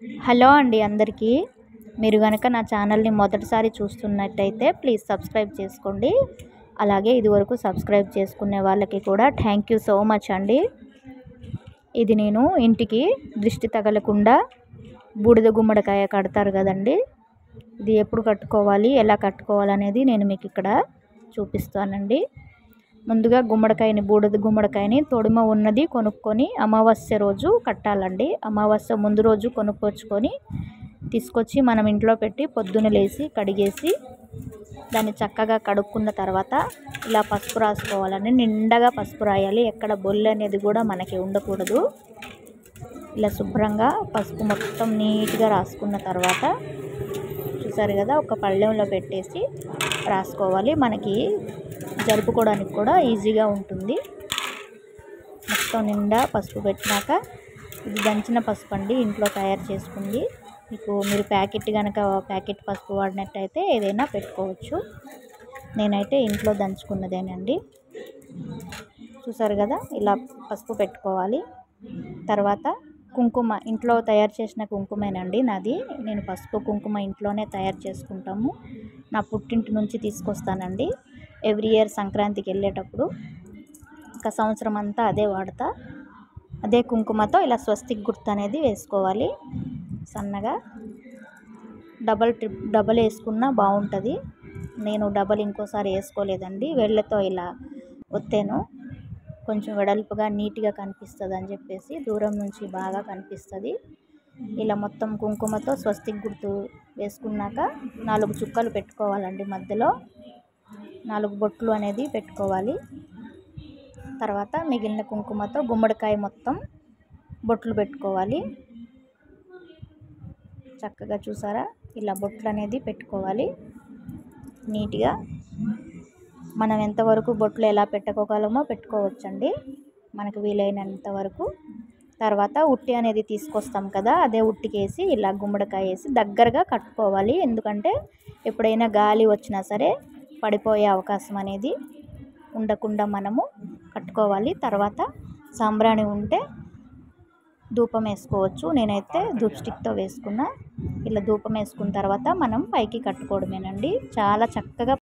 Hello అండి అందరికీ. మీరు గనక నా ఛానల్ని మొదటిసారి చూస్తున్నట్టయితే ప్లీజ్ సబ్స్క్రైబ్ చేసుకోండి. అలాగే ఇదివరకు సబ్స్క్రైబ్ చేసుకునే వాళ్ళకి కూడా థ్యాంక్ యూ సో మచ్ అండి. ఇది నేను ఇంటికి దృష్టి తగలకుండా బూడిద గుమ్మడికాయ కడతారు కదండి, ఇది ఎప్పుడు కట్టుకోవాలి, ఎలా కట్టుకోవాలనేది నేను మీకు ఇక్కడ చూపిస్తానండి. ముందుగా బూడిద గుమ్మడికాయని తొడిమ ఉన్నది కొనుక్కొని అమావాస్య రోజు కట్టాలండి. అమావాస్య ముందు రోజు కొనుక్కొచ్చుకొని తీసుకొచ్చి మనం ఇంట్లో పెట్టి పొద్దున లేసి కడిగేసి దాన్ని చక్కగా కడుక్కున్న తర్వాత ఇలా పసుపు రాసుకోవాలండి. నిండగా పసుపు రాయాలి, ఎక్కడ బొల్లు అనేది కూడా మనకి ఉండకూడదు. ఇలా శుభ్రంగా పసుపు మొత్తం నీట్గా రాసుకున్న తర్వాత చూసారు కదా, ఒక పళ్ళెంలో పెట్టేసి రాసుకోవాలి. మనకి జరుపుకోవడానికి కూడా ఈజీగా ఉంటుంది. మొత్తం నిండా పసుపు పెట్టినాక, ఇది దంచిన పసుపు అండి, ఇంట్లో తయారు చేసుకుంది. మీరు ప్యాకెట్ పసుపు వాడినట్టయితే ఏదైనా పెట్టుకోవచ్చు. నేనైతే ఇంట్లో దంచుకున్నదేనండి. చూసారు కదా, ఇలా పసుపు పెట్టుకోవాలి. తర్వాత కుంకుమ ఇంట్లో తయారు చేసిన కుంకుమేనండి నాది. నేను పసుపు కుంకుమ ఇంట్లోనే తయారు చేసుకుంటాము. నా పుట్టింటి నుంచి తీసుకొస్తానండి. ఎవ్రీ ఇయర్ సంక్రాంతికి వెళ్ళేటప్పుడు ఒక సంవత్సరం అంతా అదే వాడతా. అదే కుంకుమతో ఇలా స్వస్తిక్ గుర్తు అనేది వేసుకోవాలి. సన్నగా డబల్ వేసుకున్నా బాగుంటుంది. నేను డబల్ ఇంకోసారి వేసుకోలేదండి. వేళ్ళతో ఇలా ఒత్తాను, కొంచెం వెడల్పుగా నీట్గా కనిపిస్తుంది అని చెప్పేసి. దూరం నుంచి బాగా కనిపిస్తుంది. ఇలా మొత్తం కుంకుమతో స్వస్తిక్ గుర్తు వేసుకున్నాక 4 చుక్కలు పెట్టుకోవాలండి. మధ్యలో 4 బొట్లు అనేది పెట్టుకోవాలి. తర్వాత మిగిలిన కుంకుమతో గుమ్మడికాయ మొత్తం బొట్లు పెట్టుకోవాలి. చక్కగా చూసారా, ఇలా బొట్లు అనేది పెట్టుకోవాలి నీట్గా. మనం ఎంతవరకు బొట్లు ఎలా పెట్టుకోగలమో పెట్టుకోవచ్చండి, మనకు వీలైనంత వరకు. తర్వాత ఉట్టి అనేది తీసుకొస్తాం కదా, అదే ఉట్టికేసి ఇలా గుమ్మడికాయ వేసి దగ్గరగా కట్టుకోవాలి. ఎందుకంటే ఎప్పుడైనా గాలి వచ్చినా సరే పడిపోయే అవకాశం అనేది ఉండకుండా మనము కట్టుకోవాలి. తర్వాత సాంబ్రాణి ఉంటే ధూపం వేసుకోవచ్చు. నేనైతే ధూప్ స్టిక్తో వేసుకున్నా. ఇలా ధూపం వేసుకున్న తర్వాత మనం పైకి కట్టుకోవడమేనండి. చాలా చక్కగా